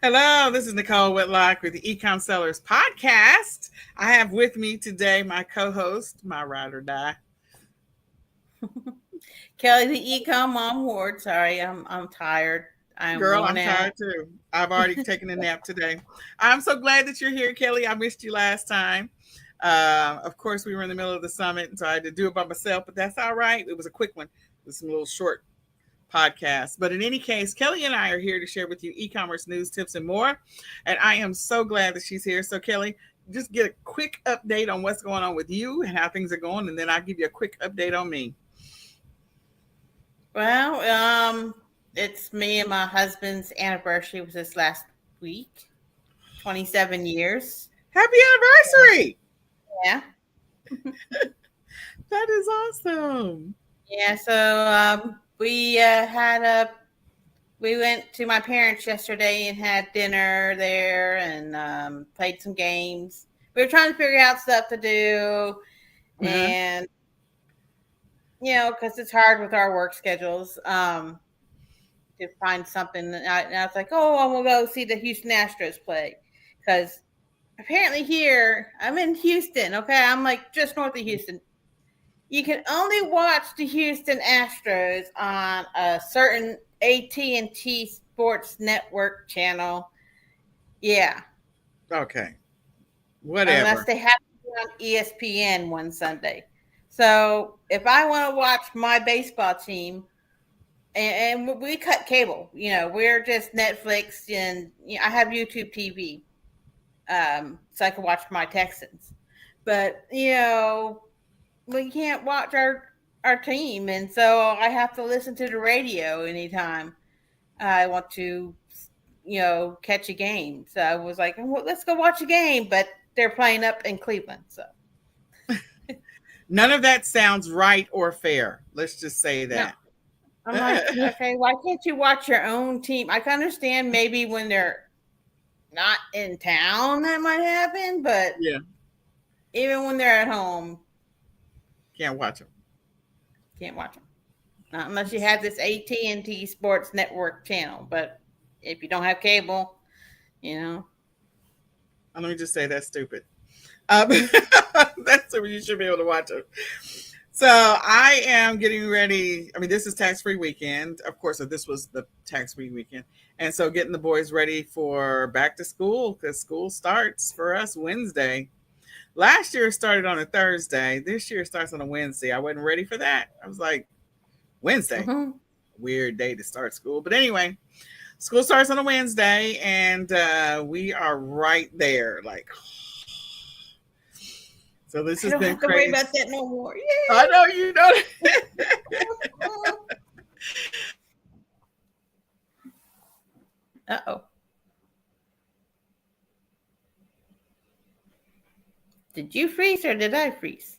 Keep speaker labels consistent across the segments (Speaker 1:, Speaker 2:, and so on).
Speaker 1: Hello, this is Nicole Whitlock with the eCom Sellers Podcast. I have with me today my co-host, my ride or die.
Speaker 2: Kelly, the eCom mom ward. Sorry, I'm tired. I'm
Speaker 1: Girl,
Speaker 2: worn
Speaker 1: I'm
Speaker 2: out.
Speaker 1: tired too. I've already taken a nap today. I'm so glad that you're here, Kelly. I missed you last time. Of course, we were in the middle of the summit, and so I had to do it by myself, but that's all right. It was a quick one with some little short podcast. But in any case, Kelly and I are here to share with you e-commerce news, tips, and more. And I am so glad that she's here. So, Kelly, just get a quick update on what's going on with you and how things are going, and then I'll give you a quick update on me.
Speaker 2: Well, it's me and my husband's anniversary was this last week. 27 years.
Speaker 1: Happy anniversary!
Speaker 2: Yeah.
Speaker 1: That is awesome.
Speaker 2: Yeah. So we went to my parents yesterday and had dinner there and played some games. We were trying to figure out stuff to do,
Speaker 1: Uh-huh.
Speaker 2: and because it's hard with our work schedules. To find something. And I was like, oh, I'm gonna go see the Houston Astros play because apparently here I'm in Houston. Okay, I'm like just north of Houston. You can only watch the Houston Astros on a certain AT&T Sports Network channel. Yeah,
Speaker 1: Okay.
Speaker 2: unless
Speaker 1: Whatever.
Speaker 2: they have to be on ESPN one Sunday. So if I want to watch my baseball team, and we cut cable. We're just Netflix, and I have YouTube TV, so I can watch my Texans. But we can't watch our team, and so I have to listen to the radio anytime I want to, catch a game. So I was like, well, let's go watch a game, but they're playing up in Cleveland, so
Speaker 1: None of that sounds right or fair. Let's just say
Speaker 2: no.
Speaker 1: that.
Speaker 2: I'm like, okay, why can't you watch your own team? I can understand maybe when they're not in town that might happen, but
Speaker 1: Yeah,
Speaker 2: even when they're at home,
Speaker 1: can't watch them.
Speaker 2: can't watch them. Not unless you have this AT&T Sports Network channel. But if you don't have cable, you know.
Speaker 1: Let me just say that's stupid. Um, that's stupid. You should be able to watch it. So I am getting ready. I mean, this is tax-free weekend, of course. So this was the tax-free weekend, and so getting the boys ready for back to school because school starts for us Wednesday. Last year it started on a Thursday. This year it starts on a Wednesday. I wasn't ready for that. I was like, Wednesday,
Speaker 2: Mm-hmm.
Speaker 1: weird day to start school. But anyway, school starts on a Wednesday, and we are right there. Like, so this
Speaker 2: I
Speaker 1: has
Speaker 2: don't
Speaker 1: been
Speaker 2: have to worry
Speaker 1: crazy.
Speaker 2: about that no more.
Speaker 1: I know you know.
Speaker 2: Uh-oh. Did you freeze or did I freeze?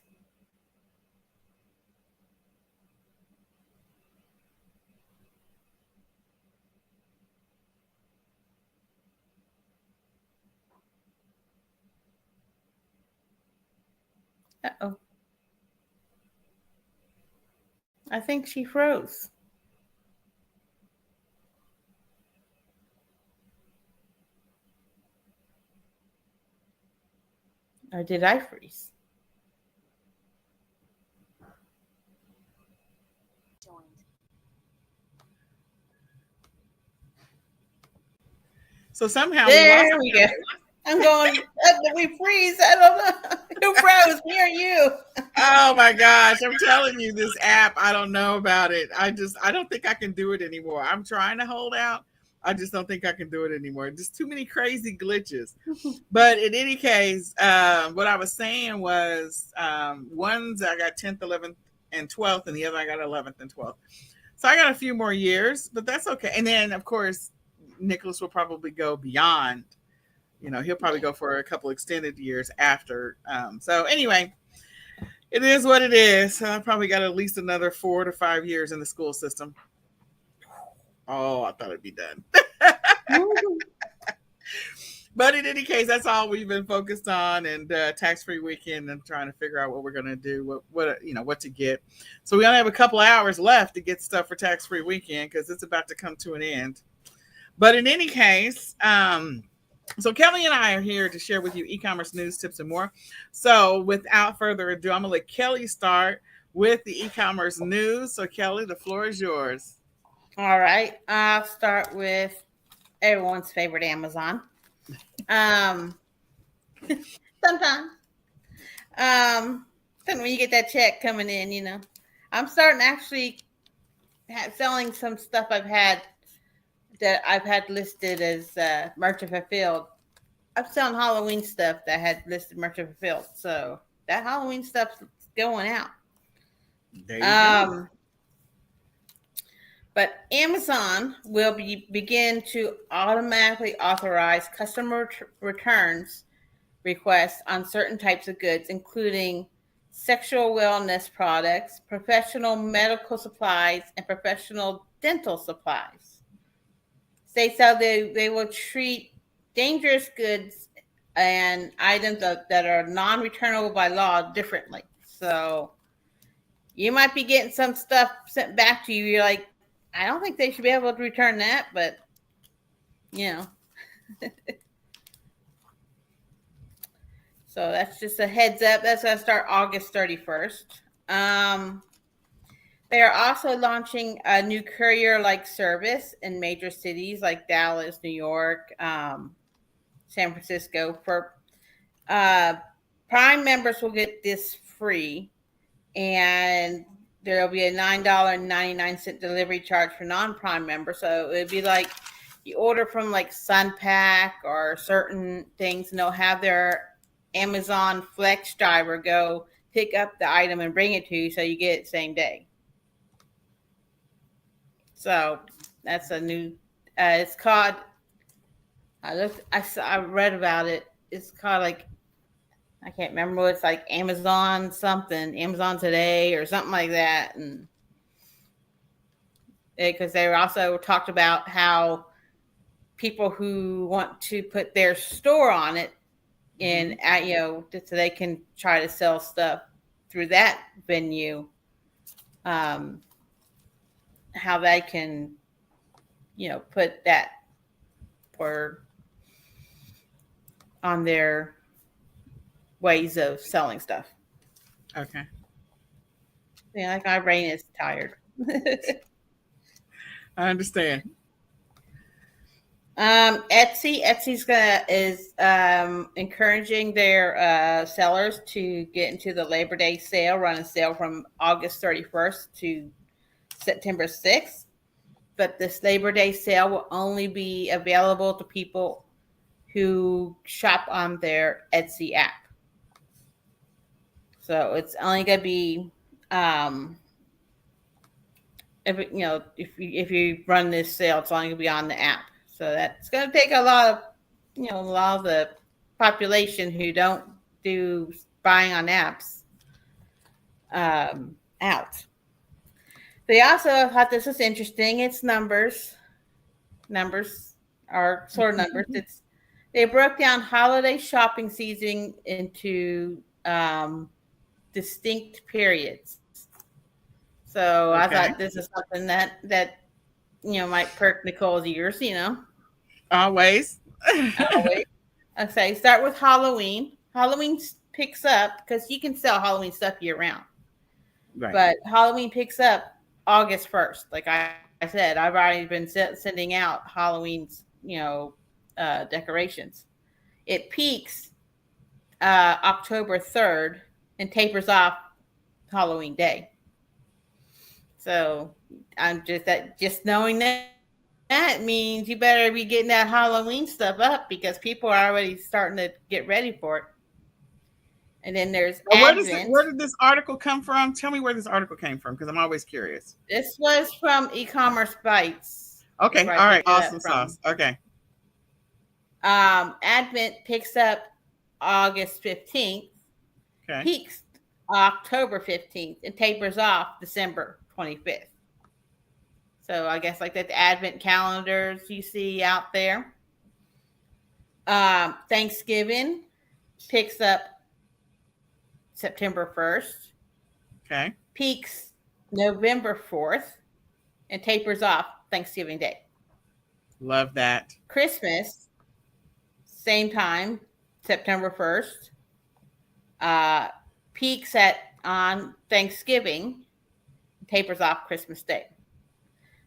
Speaker 2: Uh-oh. I think she froze. Or did I freeze?
Speaker 1: So somehow we lost
Speaker 2: There we
Speaker 1: each
Speaker 2: go.
Speaker 1: other.
Speaker 2: I'm going, did we freeze? I don't know. Who froze? Me or you?
Speaker 1: Oh my gosh, I'm telling you, this app, I don't know about it. I don't think I can do it anymore. I'm trying to hold out. I just don't think I can do it anymore. Just too many crazy glitches. But in any case, what I was saying was one's I got 10th, 11th, and 12th, and the other I got 11th and 12th. So I got a few more years, but that's okay. And then, of course, Nicholas will probably go beyond. He'll probably go for a couple extended years after. So anyway, it is what it is. So I probably got at least another 4 to 5 years in the school system. Oh, I thought it'd be done. But in any case, that's all we've been focused on, and tax-free weekend, and trying to figure out what we're going to do, what to get. So we only have a couple of hours left to get stuff for tax-free weekend because it's about to come to an end. But in any case, so Kelly and I are here to share with you e-commerce news, tips, and more. So without further ado, I'm gonna let Kelly start with the e-commerce news. So Kelly, the floor is yours.
Speaker 2: All right. I'll start with everyone's favorite Amazon. Um, sometimes, then when you get that check coming in, I'm starting actually selling some stuff I've had listed as merchant fulfilled. I'm selling Halloween stuff that had listed merchant fulfilled. So that Halloween stuff's going out.
Speaker 1: There you go.
Speaker 2: Um, but Amazon will begin to automatically authorize customer returns requests on certain types of goods, including sexual wellness products, professional medical supplies, and professional dental supplies. States how they will treat dangerous goods and items that are non-returnable by law differently. So you might be getting some stuff sent back to you. You're like, I don't think they should be able to return that, but you know. So that's just a heads up. That's going to start August 31st. They are also launching a new courier-like service in major cities like Dallas, New York, San Francisco. For Prime members will get this free, and there will be a $9.99 delivery charge for non-Prime members. So it'd be like you order from like Sunpack or certain things, and they'll have their Amazon Flex driver go pick up the item and bring it to you, so you get it same day. So that's a new. It's called. I read about it. It's called like I can't remember what it's like Amazon something, Amazon Today or something like that, and because they also talked about how people who want to put their store on it and so they can try to sell stuff through that venue, how they can put that or on their ways of selling stuff.
Speaker 1: Okay.
Speaker 2: Yeah, like my brain is tired.
Speaker 1: I understand.
Speaker 2: Etsy is encouraging their sellers to get into the Labor Day sale, run a sale from August 31st to September 6th. But this Labor Day sale will only be available to people who shop on their Etsy app. So it's only going to be if you run this sale, it's only going to be on the app. So that's going to take a lot of the population who don't do buying on apps out. They also thought this was interesting. It's numbers. Numbers are sort of numbers. They broke down holiday shopping season into distinct periods. So I thought this is something that might perk Nicole's ears.
Speaker 1: Always.
Speaker 2: Always. Okay, start with Halloween. Halloween picks up because you can sell Halloween stuff year round. Right. But Halloween picks up August 1st. Like I said, I've already been sending out Halloween's, decorations. It peaks October 3rd and tapers off Halloween Day. So I'm just knowing that means you better be getting that Halloween stuff up because people are already starting to get ready for it. And then there's Advent.
Speaker 1: Where did this article come from? Tell me where this article came from because I'm always curious.
Speaker 2: This was from e-commerce Bites.
Speaker 1: Okay, all right, awesome sauce. Okay.
Speaker 2: Advent picks up August 15th, peaks October 15th, and tapers off December 25th. So I guess like that the Advent calendars you see out there. Thanksgiving picks up September 1st.
Speaker 1: Okay.
Speaker 2: Peaks November 4th and tapers off Thanksgiving Day.
Speaker 1: Love that.
Speaker 2: Christmas, same time, September 1st. Uh, Peaks at on Thanksgiving, tapers off Christmas Day.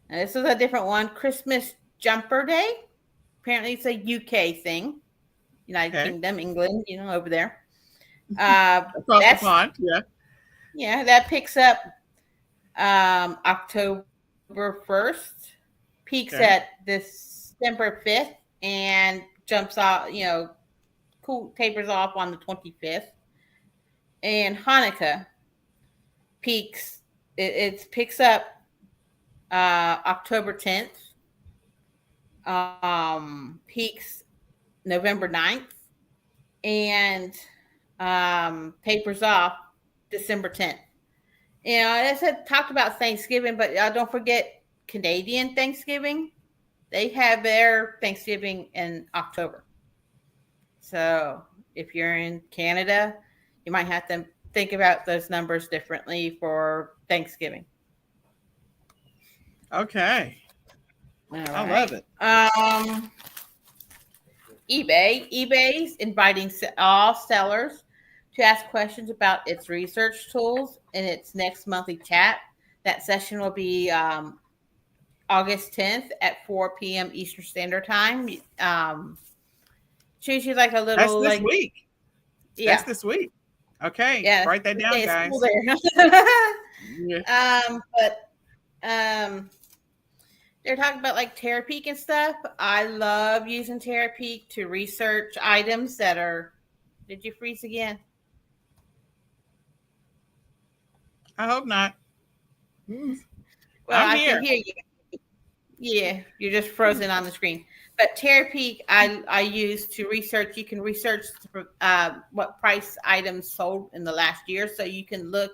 Speaker 2: Now this is a different one. Christmas Jumper Day. Apparently, it's a UK thing. United
Speaker 1: Okay.
Speaker 2: Kingdom, England, over there.
Speaker 1: Across the
Speaker 2: That's
Speaker 1: pond. Yeah.
Speaker 2: yeah, that picks up October 1st, peaks at
Speaker 1: Okay.
Speaker 2: December 5th, and jumps off, cool tapers off on the 25th. And Hanukkah peaks, it picks up October 10th, peaks November 9th, and tapers off December 10th. I said talked about Thanksgiving, but don't forget Canadian Thanksgiving. They have their Thanksgiving in October. So if you're in Canada, you might have to think about those numbers differently for Thanksgiving.
Speaker 1: Okay.
Speaker 2: All
Speaker 1: I love
Speaker 2: right.
Speaker 1: it.
Speaker 2: eBay's inviting all sellers to ask questions about its research tools in its next monthly chat. That session will be August 10th at 4 p.m. Eastern Standard Time. Choose you like a
Speaker 1: That's
Speaker 2: little
Speaker 1: this
Speaker 2: like
Speaker 1: week. That's
Speaker 2: yeah
Speaker 1: this week. Okay.
Speaker 2: yeah.
Speaker 1: Write that
Speaker 2: The
Speaker 1: down,
Speaker 2: day of school
Speaker 1: guys.
Speaker 2: there.
Speaker 1: Yeah.
Speaker 2: But they're talking about like Terapeak and stuff. I love using Terapeak to research items that are. Did you freeze again?
Speaker 1: I hope not. Mm,
Speaker 2: Well,
Speaker 1: I'm
Speaker 2: I can
Speaker 1: here.
Speaker 2: hear you. Yeah, you're just frozen on the screen. But Terapeak, I use to research. You can research what price items sold in the last year, so you can look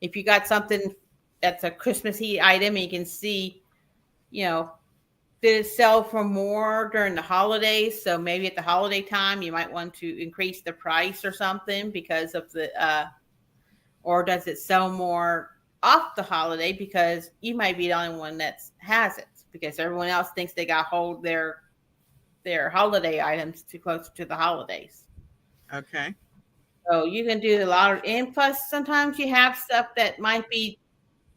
Speaker 2: if you got something that's a Christmassy item, and you can see, did it sell for more during the holidays? So maybe at the holiday time, you might want to increase the price or something because of or does it sell more off the holiday because you might be the only one that has it because everyone else thinks they got hold their holiday items too close to the holidays.
Speaker 1: Okay.
Speaker 2: So you can do a lot of, and plus sometimes you have stuff that might be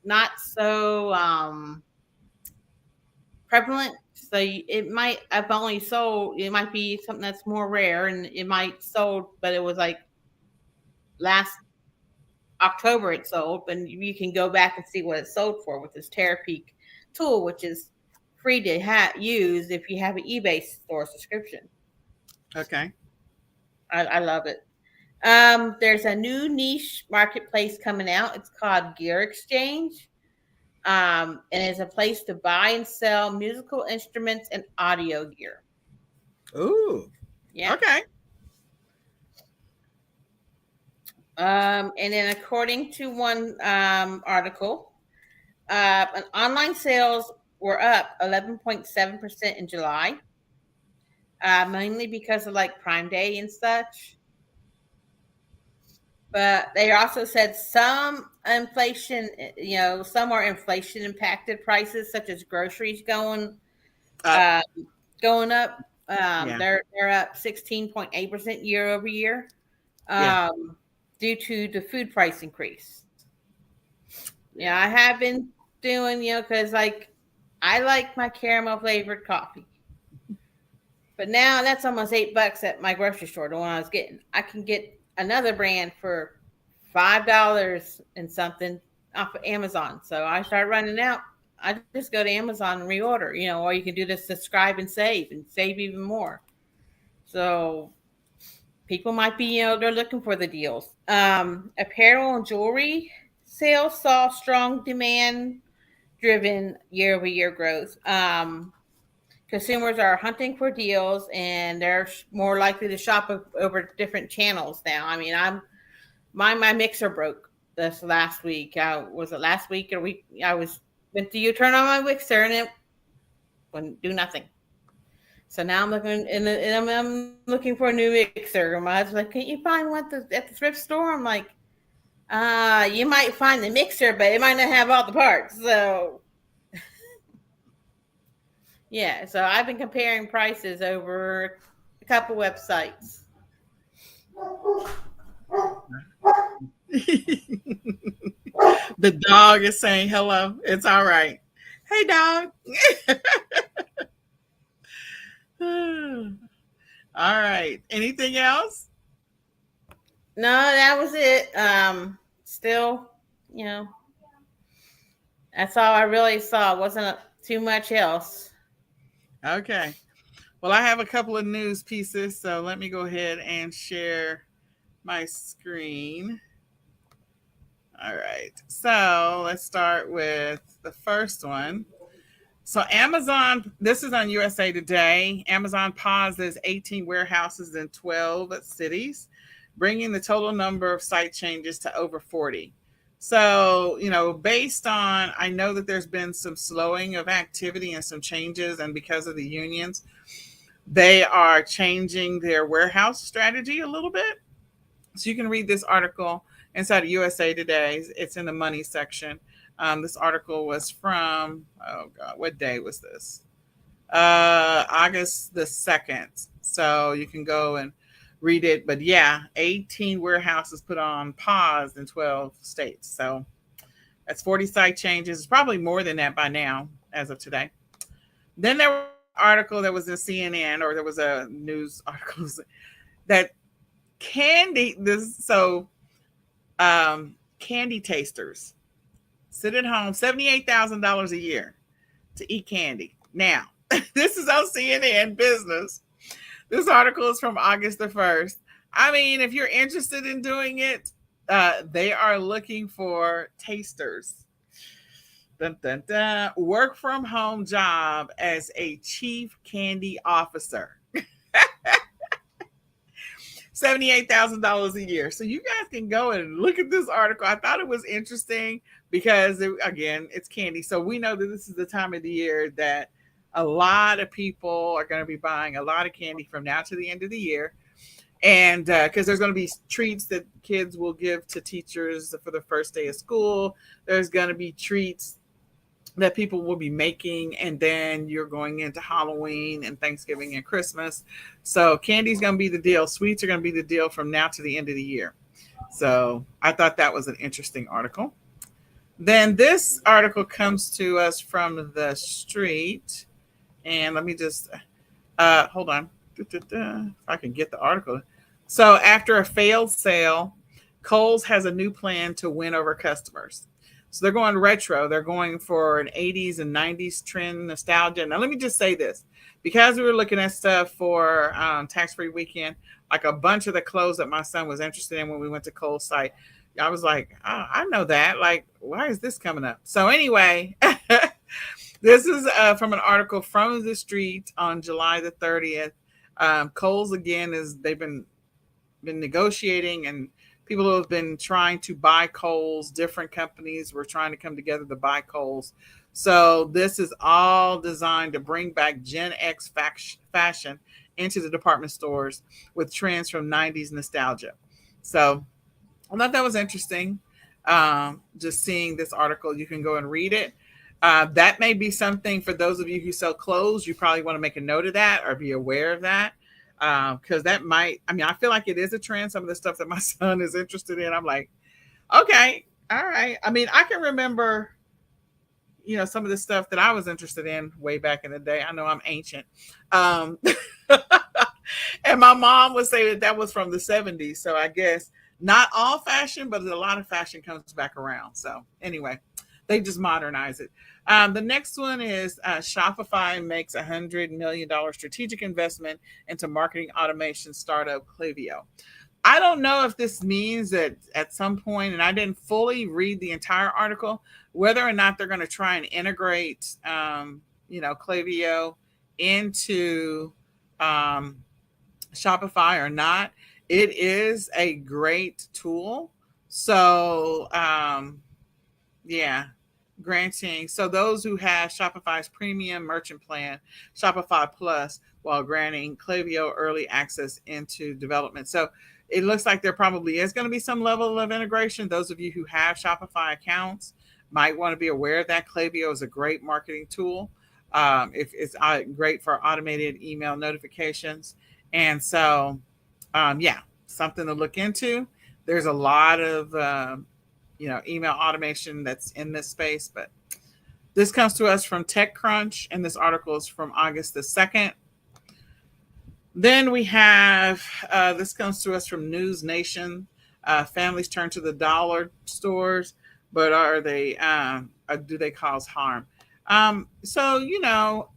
Speaker 2: not so prevalent. So it might have only sold. It might be something that's more rare, and it might sold, but it was like last October it sold, and you can go back and see what it sold for with this Terapeak tool, which is free to use if you have an eBay store subscription.
Speaker 1: Okay.
Speaker 2: I love it. There's a new niche marketplace coming out. It's called Gear Exchange. And it's a place to buy and sell musical instruments and audio gear.
Speaker 1: Ooh.
Speaker 2: Yeah.
Speaker 1: Okay.
Speaker 2: And then according to one article, an online sales were up 11.7% in July, mainly because of like Prime Day and such. But they also said some inflation, some are inflation impacted prices, such as groceries going
Speaker 1: Up.
Speaker 2: going up.
Speaker 1: Yeah.
Speaker 2: They're up 16.8% year over year,
Speaker 1: Yeah.
Speaker 2: due to the food price increase. Yeah, I have been doing, because like I like my caramel flavored coffee, but now that's almost $8 at my grocery store. The one I was getting, I can get another brand for $5 and something off of Amazon. So I start running out. I just go to Amazon and reorder, or you can do the subscribe and save even more. So people might be, they're looking for the deals. Apparel and jewelry sales saw strong demand driven year over year growth. Consumers are hunting for deals and they're more likely to shop over different channels now. I mean, my mixer broke this last week. Was it last week or week? I went to turn on my mixer and it wouldn't do nothing. So now I'm looking and I'm looking for a new mixer. My husband's like, "Can't you find one at the thrift store?" I'm like, you might find the mixer, but it might not have all the parts. So Yeah, so I've been comparing prices over a couple websites.
Speaker 1: The dog is saying hello. It's all right. Hey, dog. All right. Anything else?
Speaker 2: No, that was it. Still, you know, that's all I really saw. Wasn't too much else.
Speaker 1: Okay. Well, I have a couple of news pieces, so let me go ahead and share my screen. All right. So let's start with the first one. So Amazon, this is on USA Today. Amazon pauses 18 warehouses in 12 cities, bringing the total number of site changes to over 40. So, based on, I know that there's been some slowing of activity and some changes, and because of the unions, they are changing their warehouse strategy a little bit. So you can read this article inside of USA Today. It's in the money section. This article was from, oh God, what day was this? August the 2nd. So you can go and read it. But yeah, 18 warehouses put on pause in 12 states. So that's 40 site changes. It's probably more than that by now, as of today. Then there was an article that was in CNN, or there was a news article that candy, candy tasters sit at home, $78,000 a year to eat candy. Now, this is on CNN Business. This article is from August the 1st. I mean, if you're interested in doing it, they are looking for tasters. Dun, dun, dun. Work from home job as a chief candy officer. $78,000 a year. So you guys can go and look at this article. I thought it was interesting because, again, it's candy. So we know that this is the time of the year that a lot of people are going to be buying a lot of candy from now to the end of the year. And because there's going to be treats that kids will give to teachers for the first day of school, there's going to be treats that people will be making, and then you're going into Halloween and Thanksgiving and Christmas. So candy's going to be the deal. Sweets are going to be the deal from now to the end of the year. So I thought that was an interesting article. Then this article comes to us from the street. And let me just hold on. If I can get the article. So after a failed sale, Kohl's has a new plan to win over customers. So they're going retro. They're going for an 80s and 90s trend nostalgia. Now, let me just say this. Because we were looking at stuff for tax-free weekend, like a bunch of the clothes that my son was interested in when we went to Kohl's site, I was like, oh, I know that. Like, why is this coming up? So anyway, this is from an article from the street on July the 30th. Kohl's, again, they've been negotiating, and people who have been trying to buy Kohl's, different companies were trying to come together to buy Kohl's. So this is all designed to bring back Gen X fashion into the department stores with trends from 90s nostalgia. So I thought that was interesting. Just seeing this article, you can go and read it. That may be something for those of you who sell clothes. You probably want to make a note of that or be aware of that. Because that might, I mean, I feel like it is a trend. Some of the stuff that my son is interested in, I'm like, okay, all right. I mean, I can remember, some of the stuff that I was interested in way back in the day. I know I'm ancient. Um, and my mom would say that was from the 70s. So I guess not all fashion, but a lot of fashion comes back around. So anyway, they just modernize it. The next one is Shopify makes $100 million strategic investment into marketing automation startup Klaviyo. I don't know if this means that at some point, and I didn't fully read the entire article, whether or not they're going to try and integrate, Klaviyo into Shopify or not. It is a great tool. So, yeah, granting. So those who have Shopify's premium merchant plan, Shopify Plus, while granting Klaviyo early access into development. So it looks like there probably is going to be some level of integration. Those of you who have Shopify accounts might want to be aware of that. Klaviyo is a great marketing tool. If it's great for automated email notifications, and so yeah, something to look into. There's a lot of email automation that's in this space, but this comes to us from TechCrunch, and this article is from August the 2nd. Then we have this comes to us from News Nation. Families turn to the dollar stores, but are they do they cause harm? So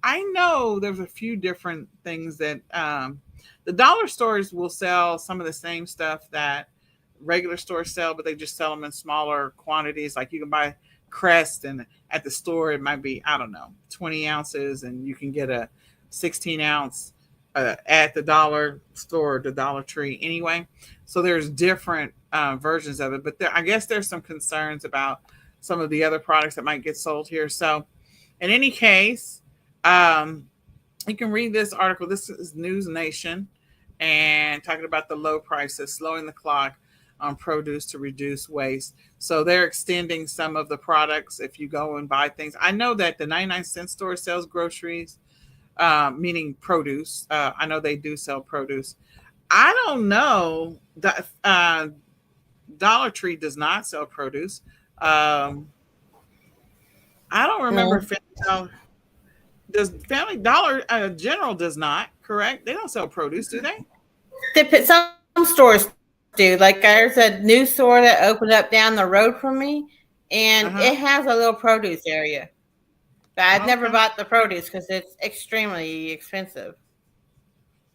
Speaker 1: I know there's a few different things that the dollar stores will sell some of the same stuff that regular stores sell, but they just sell them in smaller quantities. Like you can buy Crest, and at the store it might be, I don't know, 20 ounces, and you can get a 16-ounce at the dollar store, the Dollar Tree anyway. So there's different versions of it, but I guess there's some concerns about some of the other products that might get sold here. So in any case, you can read this article. This is News Nation, and talking about the low prices, slowing the clock on produce to reduce waste. So they're extending some of the products if you go and buy things. I know that the 99-cent store sells groceries, meaning produce. I know they do sell produce. I don't know. The Dollar Tree does not sell produce. I don't remember
Speaker 2: No.
Speaker 1: if Family Dollar General does not. Correct? They don't sell produce, do they?
Speaker 2: Some stores do. Like there's a new store that opened up down the road from me, and
Speaker 1: Uh
Speaker 2: it
Speaker 1: huh.
Speaker 2: has a little produce area. But I've never
Speaker 1: Okay.
Speaker 2: bought the produce because it's extremely expensive.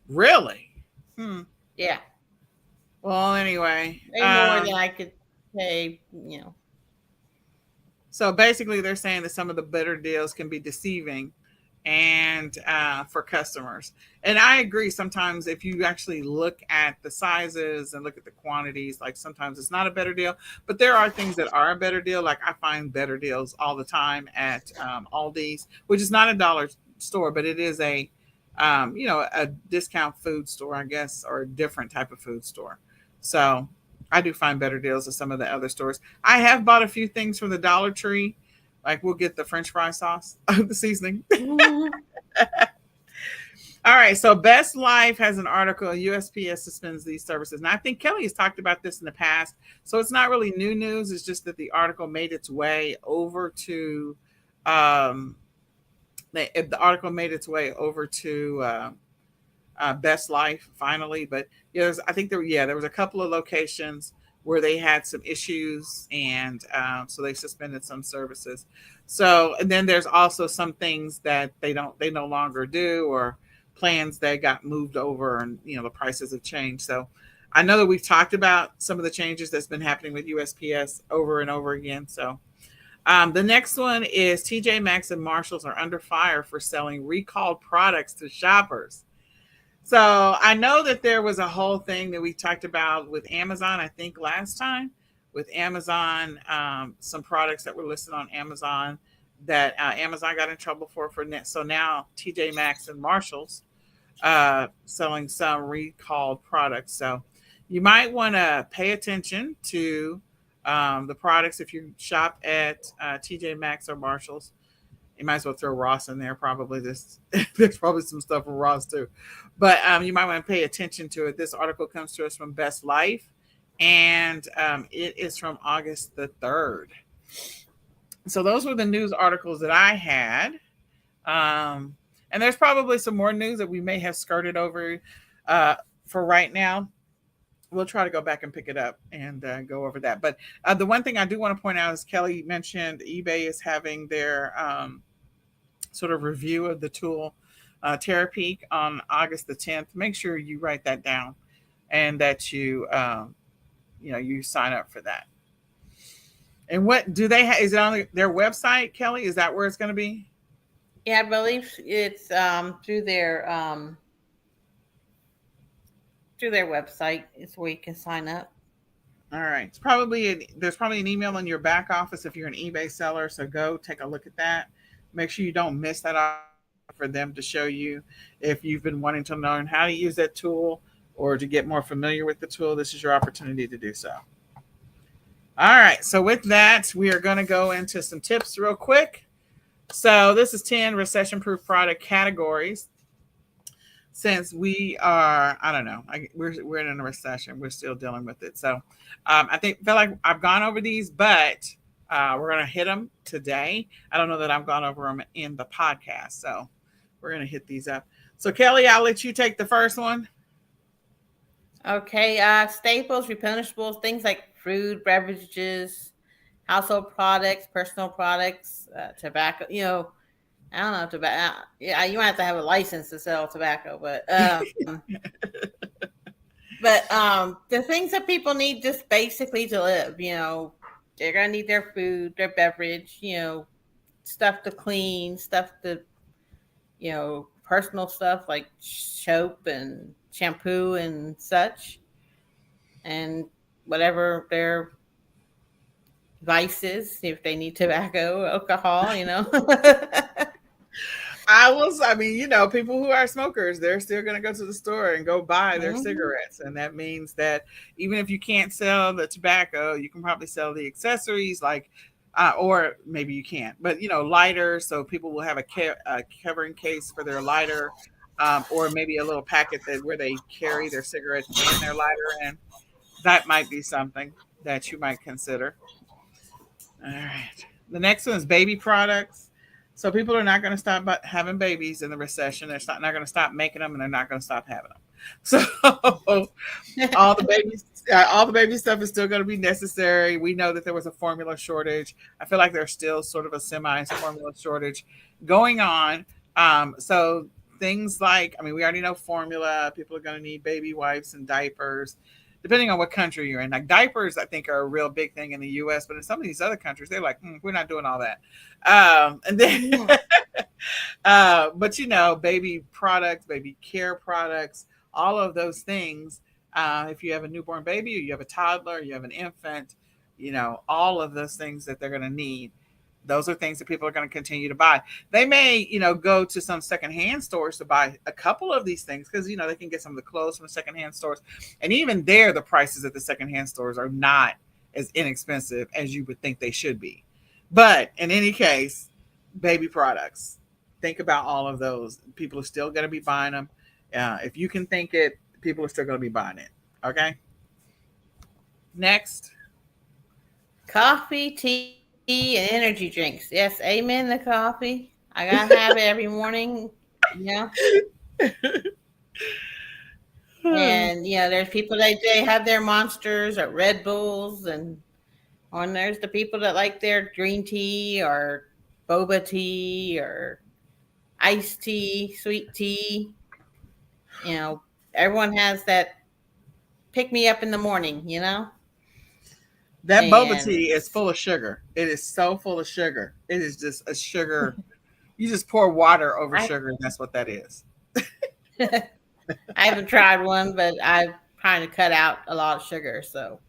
Speaker 1: Really? Hmm.
Speaker 2: Yeah,
Speaker 1: Well, anyway,
Speaker 2: way more than I could pay.
Speaker 1: so basically, they're saying that some of the better deals can be deceiving, and for customers. And I agree. Sometimes, if you actually look at the sizes and look at the quantities, like sometimes it's not a better deal, but there are things that are a better deal. Like I find better deals all the time at Aldi's, which is not a dollar store, but it is a discount food store, I guess, or a different type of food store. So I do find better deals at some of the other stores. I have bought a few things from the Dollar Tree. Like we'll get the French fry sauce, the seasoning.
Speaker 2: Mhm.
Speaker 1: All right. So Best Life has an article. USPS suspends these services. And I think Kelly has talked about this in the past. So it's not really new news. It's just that the article made its way over to um, the article made its way over to Best Life finally. But I think there was a couple of locations where they had some issues, and so they suspended some services. So, and then there's also some things that they no longer do, or plans that got moved over, and the prices have changed. So I know that we've talked about some of the changes that's been happening with USPS over and over again. So the next one is TJ Maxx and Marshalls are under fire for selling recalled products to shoppers. So I know that there was a whole thing that we talked about with Amazon, I think last time, with Amazon, some products that were listed on Amazon that Amazon got in trouble for net. So now TJ Maxx and Marshalls selling some recalled products. So you might want to pay attention to the products if you shop at TJ Maxx or Marshalls. You might as well throw Ross in there. Probably this. There's probably some stuff from Ross too, but you might want to pay attention to it. This article comes to us from Best Life, and it is from August the 3rd. So those were the news articles that I had. And there's probably some more news that we may have skirted over uh, for right now. We'll try to go back and pick it up and go over that. But the one thing I do want to point out is Kelly mentioned eBay is having their sort of review of the tool Terapeak on August the 10th. Make sure you write that down, and that you sign up for that. And what do they have? Is it on their website, Kelly? Is that where it's going to be?
Speaker 2: Yeah, I believe it's through their website is where you can sign up.
Speaker 1: All right. There's probably an email in your back office if you're an eBay seller. So go take a look at that. Make sure you don't miss that opportunity for them to show you if you've been wanting to learn how to use that tool or to get more familiar with the tool. This is your opportunity to do so. All right. So with that, we are going to go into some tips real quick. So this is 10 recession-proof product categories. Since we are, I don't know, we're in a recession. We're still dealing with it. So I feel like I've gone over these, but we're gonna hit them today. I don't know that I've gone over them in the podcast, so we're gonna hit these up. So Kelly, I'll let you take the first one.
Speaker 2: Okay, staples, replenishables, things like food, beverages, household products, personal products, tobacco. I don't know tobacco. Yeah, you might have to have a license to sell tobacco, but the things that people need just basically to live. They're gonna need their food, their beverage. Stuff to clean, stuff to personal stuff like soap and shampoo and such, and whatever their vices, if they need tobacco, alcohol.
Speaker 1: I mean, people who are smokers, they're still going to go to the store and go buy their
Speaker 2: Hmm.
Speaker 1: cigarettes. And that means that even if you can't sell the tobacco, you can probably sell the accessories like, or maybe you can't, but, lighters. So people will have a covering case for their lighter, or maybe a little packet where they carry their cigarette and their lighter in. That might be something that you might consider. All right. The next one is baby products. So people are not going to stop having babies in the recession. Not going to stop making them, and they're not going to stop having them. So all the babies, all the baby stuff is still going to be necessary. We know that there was a formula shortage. I feel like there's still sort of a semi formula shortage going on. So things like, I mean, we already know formula. People are going to need baby wipes and diapers depending on what country you're in. Like diapers, I think are a real big thing in the U.S., but in some of these other countries, they're like, we're not doing all that. And then, but baby products, baby care products, all of those things. If you have a newborn baby, or you have a toddler, you have an infant, all of those things that they're going to need. Those are things that people are going to continue to buy. They may, go to some secondhand stores to buy a couple of these things because, they can get some of the clothes from the secondhand stores. And even there, the prices at the secondhand stores are not as inexpensive as you would think they should be. But in any case, baby products, think about all of those. People are still going to be buying them. If you can think it, people are still going to be buying it. Okay. Next.
Speaker 2: Coffee, tea, and energy drinks. Yes, amen. The coffee. I gotta have it every morning. Yeah. And there's people that they have their monsters or Red Bulls, and there's the people that like their green tea or boba tea or iced tea, sweet tea. Everyone has that pick me up in the morning.
Speaker 1: That boba
Speaker 2: And
Speaker 1: tea is full of sugar. It is so full of sugar. It is just a sugar. You just pour water over
Speaker 2: I
Speaker 1: sugar, and that's what that is.
Speaker 2: I haven't tried one, but I'm trying to cut out a lot of sugar. So,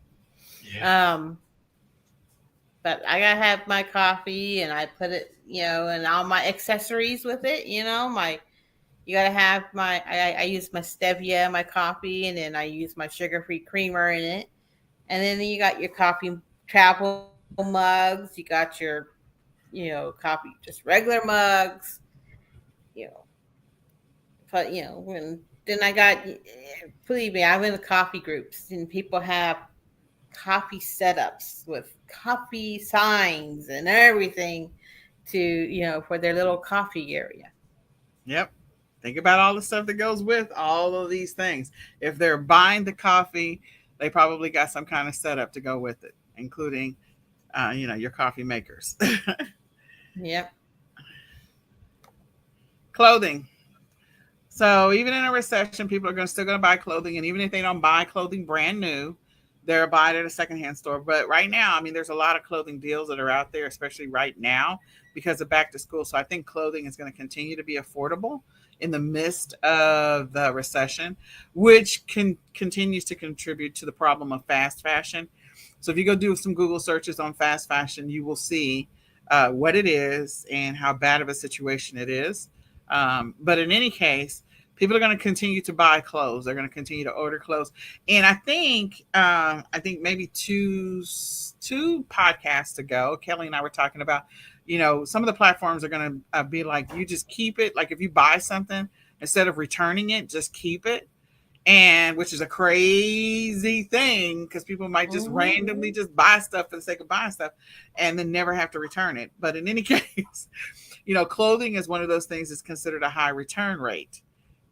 Speaker 1: Yeah.
Speaker 2: um, but I gotta have my coffee, and I put it, and all my accessories with it. You gotta have I use my stevia, my coffee, and then I use my sugar-free creamer in it. And then you got your coffee travel mugs. You got coffee, just regular mugs. You know, but then I got, believe me, I'm in the coffee groups, and people have coffee setups with coffee signs and everything to for their little coffee area.
Speaker 1: Yep. Think about all the stuff that goes with all of these things. If they're buying the coffee, they probably got some kind of setup to go with it, including, your coffee makers.
Speaker 2: Yep.
Speaker 1: Clothing. So even in a recession, people are still going to buy clothing, and even if they don't buy clothing brand new, they're buying it at a secondhand store. But right now, I mean, there's a lot of clothing deals that are out there, especially right now because of back to school. So I think clothing is going to continue to be affordable in the midst of the recession, which continues to contribute to the problem of fast fashion. So if you go do some Google searches on fast fashion, you will see what it is and how bad of a situation it is. But in any case, people are going to continue to buy clothes. They're going to continue to order clothes, and I think maybe two podcasts ago, Kelly and I were talking about some of the platforms are going to be like, you just keep it. Like if you buy something, instead of returning it, just keep it. And which is a crazy thing because people might just randomly just buy stuff for the sake of buying stuff and then never have to return it. But in any case, clothing is one of those things that's considered a high return rate.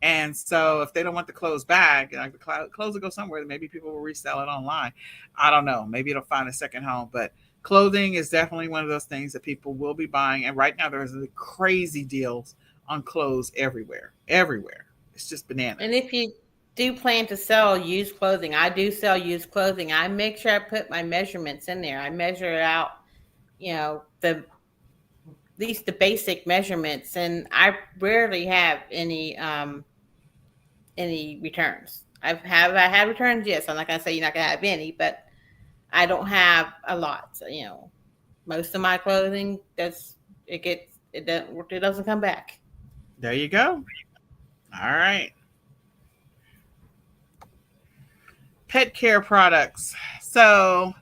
Speaker 1: And so if they don't want the clothes back, like the clothes will go somewhere, then maybe people will resell it online. I don't know. Maybe it'll find a second home. But clothing is definitely one of those things that people will be buying. And right now there's crazy deals on clothes everywhere. Everywhere. It's just bananas.
Speaker 2: And if you do plan to sell used clothing, I do sell used clothing. I make sure I put my measurements in there. I measure it out, the at least the basic measurements, and I rarely have any returns. I had returns, yes. I'm not gonna say you're not gonna have any, but I don't have a lot. So, most of my clothing it doesn't come back.
Speaker 1: There you go. All right. Pet care products. So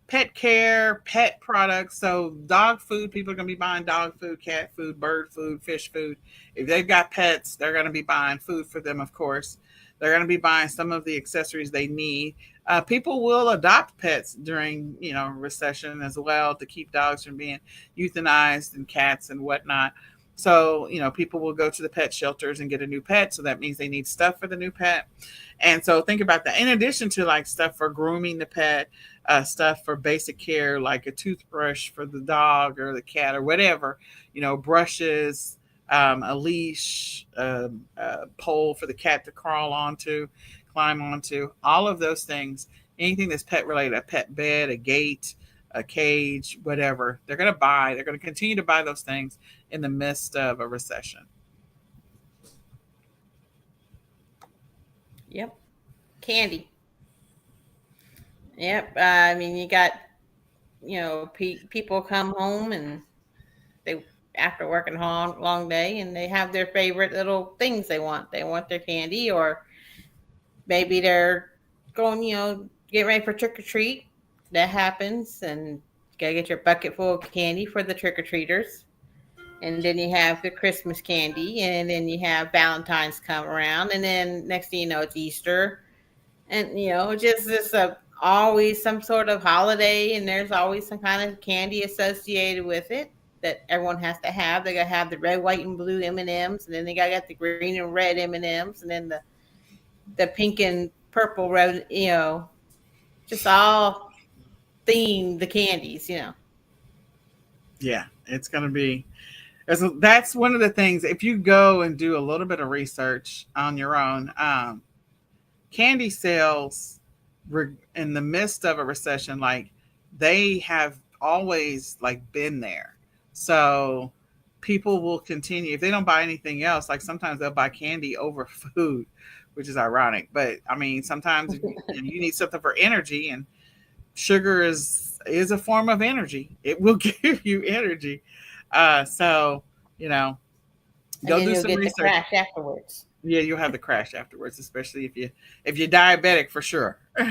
Speaker 1: pet care, pet products. So dog food, people are going to be buying dog food, cat food, bird food, fish food. If they've got pets, they're going to be buying food for them, of course. They're going to be buying some of the accessories they need. People will adopt pets during, recession as well to keep dogs from being euthanized and cats and whatnot. So, people will go to the pet shelters and get a new pet. So that means they need stuff for the new pet. And so think about that. In addition to like stuff for grooming the pet, stuff for basic care, like a toothbrush for the dog or the cat or whatever, brushes, a leash, a pole for the cat to climb onto, all of those things, anything that's pet related, a pet bed, a gate, a cage, whatever, they're going to continue to buy those things in the midst of a recession.
Speaker 2: Yep. Candy. Yep. I mean, you got, people come home and they, after working a long day, and they have their favorite little things they want. They want their candy, or maybe they're going, get ready for trick or treat. That happens, and you gotta get your bucket full of candy for the trick or treaters. And then you have the Christmas candy, and then you have Valentine's come around, and then next thing you know, it's Easter, and just this always some sort of holiday, and there's always some kind of candy associated with it that everyone has to have. They gotta have the red, white, and blue M&Ms, and then they gotta get the green and red M&Ms, and then the pink and purple red, just all themed the candies.
Speaker 1: Yeah, it's going to be. That's one of the things. If you go and do a little bit of research on your own, candy sales in the midst of a recession, like they have always like been there. So people will continue if they don't buy anything else. Like sometimes they'll buy candy over food, which is ironic. But I mean, sometimes you need something for energy, and sugar is a form of energy. It will give you energy. So
Speaker 2: And
Speaker 1: go
Speaker 2: then
Speaker 1: do
Speaker 2: you'll
Speaker 1: some
Speaker 2: get the
Speaker 1: research.
Speaker 2: crash afterwards.
Speaker 1: Yeah, you'll have the crash afterwards, especially if you're diabetic for sure. All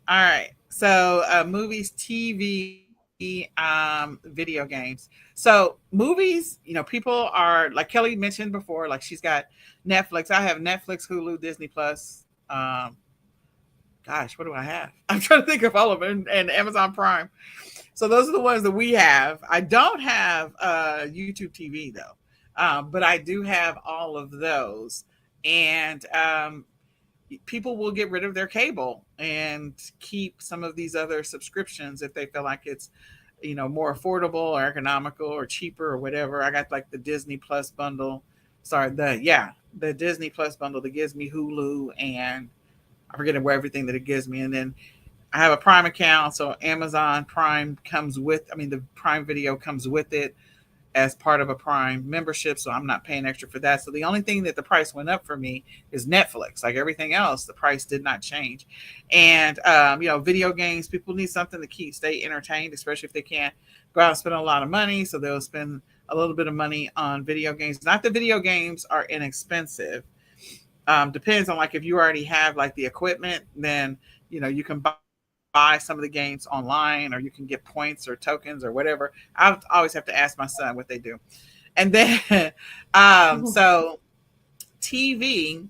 Speaker 1: right. So movies, TV, video games. So movies, people are like Kelly mentioned before, like she's got Netflix. I have Netflix, Hulu, Disney Plus. Gosh, what do I have? I'm trying to think of all of them, and Amazon Prime. So those are the ones that we have. I don't have YouTube TV though, but I do have all of those. And people will get rid of their cable and keep some of these other subscriptions if they feel like it's more affordable or economical or cheaper or whatever. I got like the Disney Plus bundle. Sorry, the Disney Plus bundle that gives me Hulu and I forget where everything that it gives me, and then I have a Prime account, so Amazon Prime the Prime Video comes with it as part of a Prime membership, so I'm not paying extra for that. So the only thing that the price went up for me is Netflix. Like everything else, the price did not change. And video games, people need something to stay entertained, especially if they can't go out and spend a lot of money. So they'll spend a little bit of money on video games. Not that video games are inexpensive. Depends on like if you already have like the equipment, then you can buy buy some of the games online, or you can get points or tokens or whatever. I always have to ask my son what they do. And then, so TV.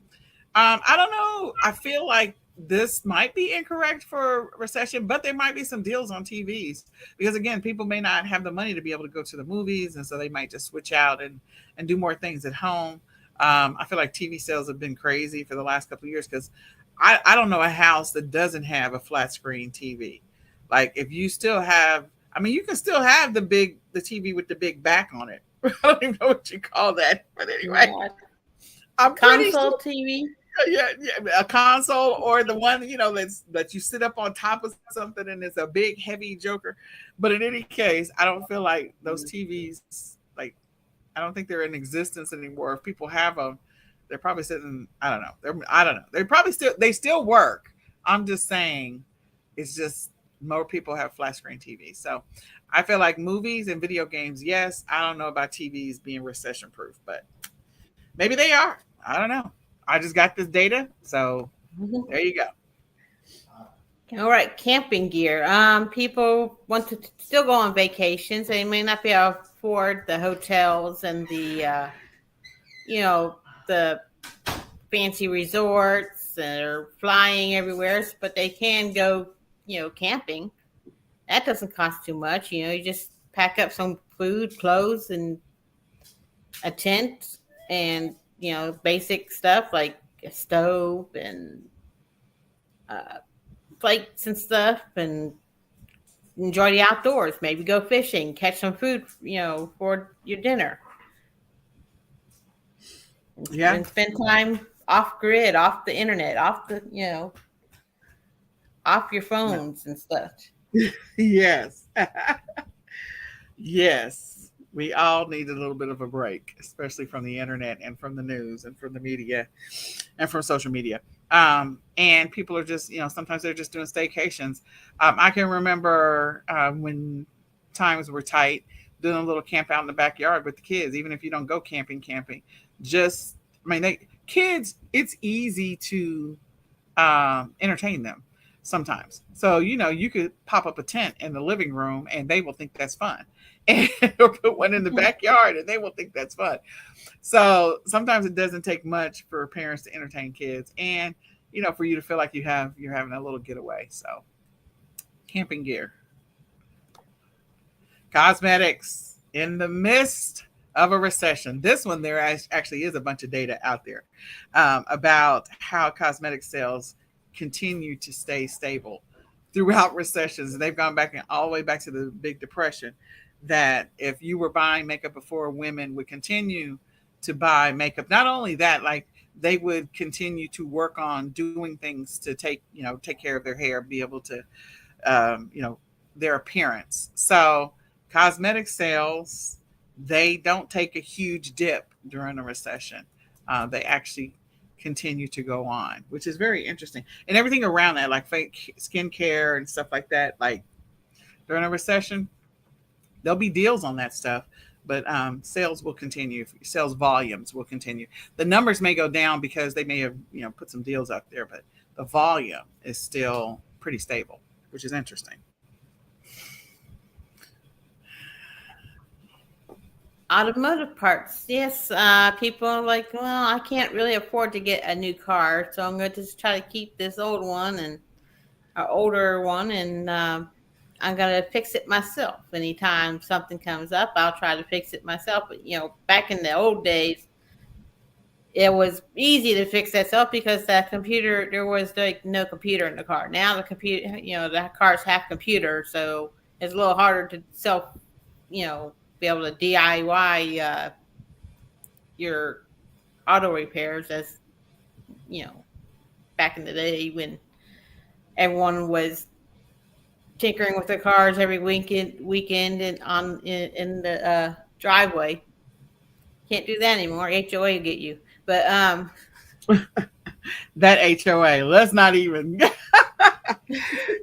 Speaker 1: I don't know. I feel like this might be incorrect for recession, but there might be some deals on TVs because again, people may not have the money to be able to go to the movies, and so they might just switch out and do more things at home. I feel like TV sales have been crazy for the last couple of years because I don't know a house that doesn't have a flat screen TV. Like if you still have, I mean, you can still have the TV with the big back on it. I don't even know what you call that, but anyway,
Speaker 2: Yeah.
Speaker 1: I'm pretty
Speaker 2: Console
Speaker 1: sure.
Speaker 2: TV.
Speaker 1: Yeah, a console or the one that you sit up on top of something and it's a big heavy joker. But in any case, I don't feel like those TVs like I don't think they're in existence anymore. If people have them, they're probably sitting. I don't know. I don't know. They still work. I'm just saying, it's just more people have flat screen TVs. So I feel like movies and video games. Yes, I don't know about TVs being recession proof, but maybe they are. I don't know. I just got this data, so there you go.
Speaker 2: All right, camping gear. People want to still go on vacations. They may not be able to afford the hotels and the fancy resorts or flying everywhere, but they can go, camping. That doesn't cost too much. You just pack up some food, clothes, and a tent, and basic stuff like a stove and uh, plates and stuff, and enjoy the outdoors. Maybe go fishing, catch some food, for your dinner,
Speaker 1: Yeah.
Speaker 2: and spend time off grid, off the internet, off your phones and stuff.
Speaker 1: Yes. Yes. We all need a little bit of a break, especially from the internet and from the news and from the media and from social media. And people are just, sometimes they're just doing staycations. I can remember when times were tight, doing a little camp out in the backyard with the kids, even if you don't go camping, just, I mean, kids, it's easy to entertain them sometimes. So, you could pop up a tent in the living room and they will think that's fun. And or put one in the backyard and they will think that's fun. So sometimes it doesn't take much for parents to entertain kids and for you to feel like you're having a little getaway. So camping gear. Cosmetics in the midst of a recession. This one, there actually is a bunch of data out there about how cosmetic sales continue to stay stable throughout recessions. They've gone back and all the way back to the Big Depression. That if you were buying makeup before, women would continue to buy makeup. Not only that, like they would continue to work on doing things to take care of their hair, be able to, their appearance. So cosmetic sales, they don't take a huge dip during a recession. They actually continue to go on, which is very interesting. And everything around that, like fake skincare and stuff like that, like during a recession, there'll be deals on that stuff, but sales will continue. Sales volumes will continue. The numbers may go down because they may have put some deals out there, but the volume is still pretty stable, which is interesting.
Speaker 2: Automotive parts. Yes, people are like, well, I can't really afford to get a new car, so I'm going to just try to keep this old one and our older one, and I'm going to fix it myself. Anytime something comes up, I'll try to fix it myself. But back in the old days, it was easy to fix that self because that computer, there was like no computer in the car. Now the computer, the cars have computers, so it's a little harder to be able to DIY your auto repairs as you know back in the day when everyone was tinkering with their cars every weekend and in the driveway. Can't do that anymore. HOA will get you. But
Speaker 1: That HOA, let's not even.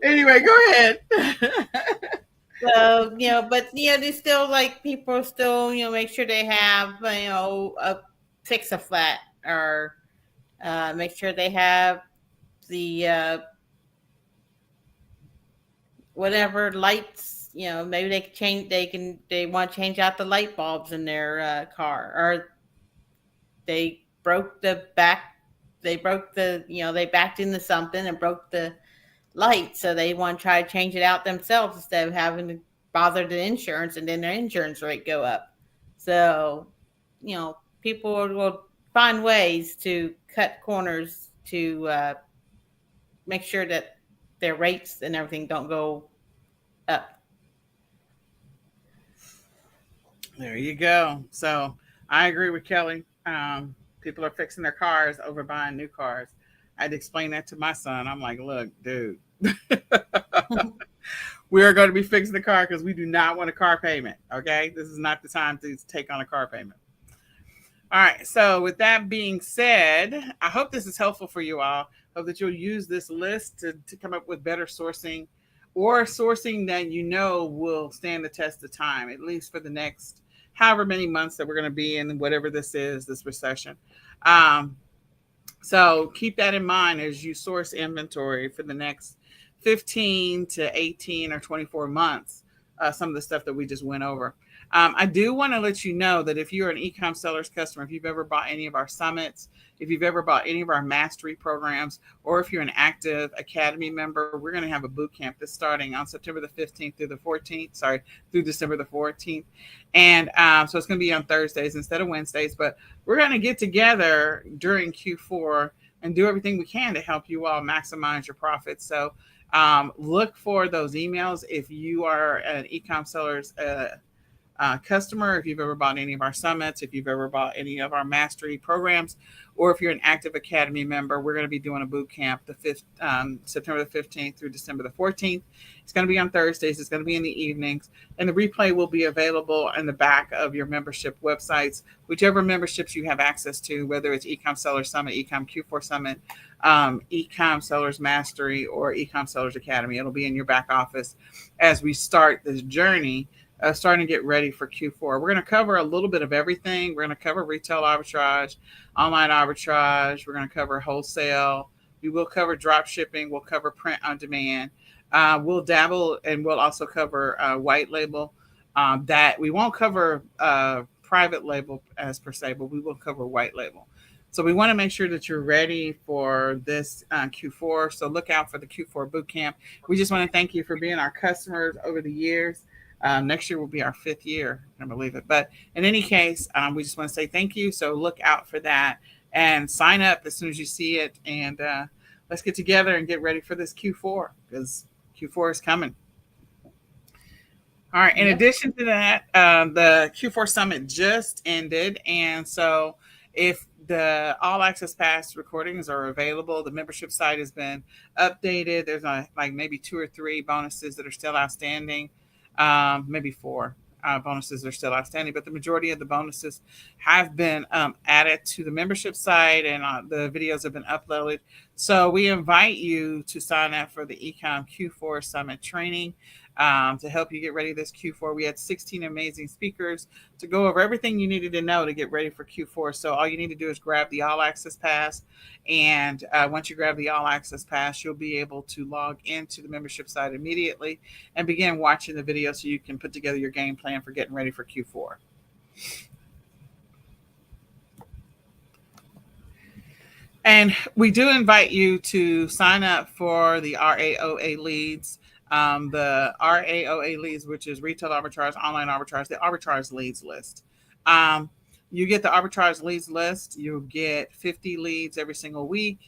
Speaker 1: Anyway, go ahead.
Speaker 2: so but there's still like people still make sure they have fix a flat or make sure they have the whatever lights, maybe they can change. They want to change out the light bulbs in their car, or they broke the back. They broke they backed into something and broke the light, so they want to try to change it out themselves instead of having to bother the insurance, and then their insurance rate go up. So, people will find ways to cut corners to make sure that their rates and everything don't go up.
Speaker 1: There you go. So I agree with Kelly. People are fixing their cars over buying new cars. I had to explain that to my son. I'm like, look, dude, we are going to be fixing the car because we do not want a car payment. Okay. This is not the time to take on a car payment. All right. So, with that being said, I hope this is helpful for you all. Hope that you'll use this list to come up with better sourcing, or sourcing that will stand the test of time, at least for the next however many months that we're going to be in, whatever this is, this recession. Um, so, keep that in mind as you source inventory for the next 15 to 18 or 24 months. Some of the stuff that we just went over. I do want to let you know that if you're an eCom Sellers customer, if you've ever bought any of our summits, if you've ever bought any of our mastery programs, or if you're an active academy member, we're going to have a boot camp that's starting on September the 15th through the 14th, through December the 14th. And so it's going to be on Thursdays instead of Wednesdays, but we're going to get together during Q4 and do everything we can to help you all maximize your profits. So look for those emails if you are an eCom Sellers customer, if you've ever bought any of our summits, if you've ever bought any of our mastery programs, or if you're an active academy member. We're going to be doing a boot camp September the 15th through December the 14th. It's going to be on Thursdays. It's going to be in the evenings, and the replay will be available in the back of your membership websites, whichever memberships you have access to, whether it's eCom Sellers Summit, eCom Q4 Summit, eCom Sellers Mastery, or eCom Sellers Academy. It'll be in your back office as we start this journey, starting to get ready for Q4. We're going to cover a little bit of everything. We're going to cover retail arbitrage, online arbitrage. We're going to cover wholesale. We will cover drop shipping. We'll cover print on demand. We'll dabble, and we'll also cover white label. That we won't cover private label as per se, but we will cover white label. So we want to make sure that you're ready for this Q4. So look out for the Q4 bootcamp. We just want to thank you for being our customers over the years. Next year will be our 5th year. I can't believe it. But in any case, we just want to say thank you. So look out for that and sign up as soon as you see it. And let's get together and get ready for this Q4, because Q4 is coming. All right. In addition to that, the Q4 Summit just ended. And so if the All Access Pass recordings are available, the membership site has been updated. There's like maybe 2 or 3 bonuses that are still outstanding. Maybe 4 bonuses are still outstanding, but the majority of the bonuses have been added to the membership site, and the videos have been uploaded. So we invite you to sign up for the eCom Q4 Summit training to help you get ready this Q4. We had 16 amazing speakers to go over everything you needed to know to get ready for Q4. So all you need to do is grab the All Access Pass. And once you grab the All Access Pass, you'll be able to log into the membership site immediately and begin watching the video so you can put together your game plan for getting ready for Q4. And we do invite you to sign up for the RAOA leads. The RAOA leads, which is retail arbitrage, online arbitrage, the arbitrage leads list. You get the arbitrage leads list. You'll get 50 leads every single week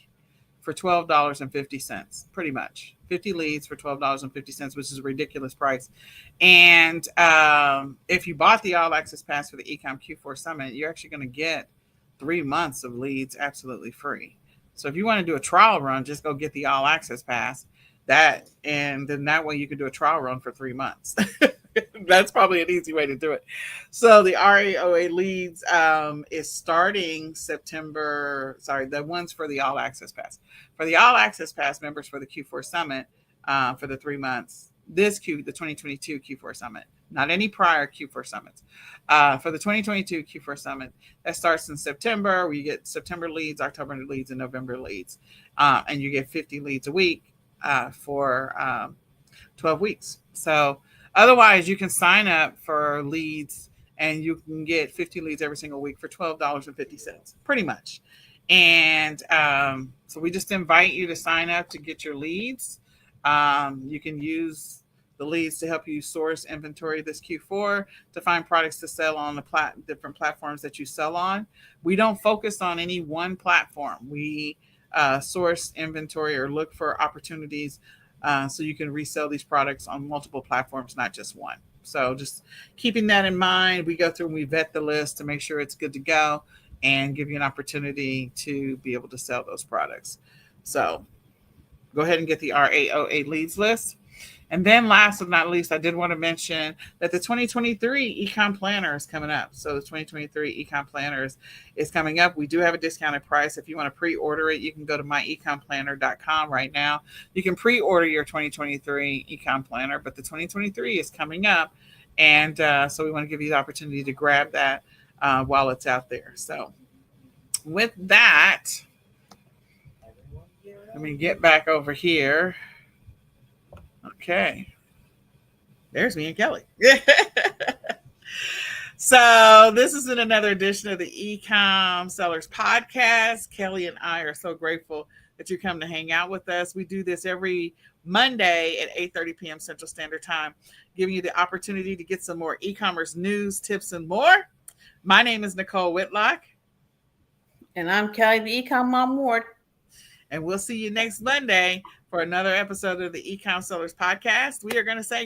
Speaker 1: for $12.50, pretty much. 50 leads for $12.50, which is a ridiculous price. And if you bought the All Access Pass for the eCom Q4 Summit, you're actually going to get 3 months of leads absolutely free. So if you want to do a trial run, just go get the All Access Pass. And then that way you can do a trial run for 3 months. That's probably an easy way to do it. So the RAOA leads is starting September. Sorry, the ones for the All Access Pass. For the All Access Pass members for the Q4 Summit for the 3 months, the 2022 Q4 Summit, not any prior Q4 Summits. For the 2022 Q4 Summit, that starts in September, where you get September leads, October leads, and November leads. And you get 50 leads a week for 12 weeks. So otherwise, you can sign up for leads and you can get 50 leads every single week for $12.50, pretty much. And so we just invite you to sign up to get your leads. You can use the leads to help you source inventory this Q4 to find products to sell on the different platforms that you sell on. We don't focus on any one platform. We source inventory or look for opportunities so you can resell these products on multiple platforms, not just one. So just keeping that in mind, we go through and we vet the list to make sure it's good to go and give you an opportunity to be able to sell those products. So go ahead and get the RAOA leads list. And then last but not least, I did want to mention that the 2023 eCom Planner is coming up. So the 2023 eCom Planner is coming up. We do have a discounted price. If you want to pre-order it, you can go to myecomplanner.com right now. You can pre-order your 2023 eCom Planner, but the 2023 is coming up. And so we want to give you the opportunity to grab that while it's out there. So with that, let me get back over here. Okay. There's me and Kelly. So this is another edition of the eCom Sellers Podcast. Kelly and I are so grateful that you come to hang out with us. We do this every Monday at 8:30 p.m. Central Standard Time, giving you the opportunity to get some more e-commerce news, tips, and more. My name is Nicole Whitlock.
Speaker 2: And I'm Kelly, the eCom Mom Ward.
Speaker 1: And we'll see you next Monday for another episode of the eCom Sellers Podcast. We are going to say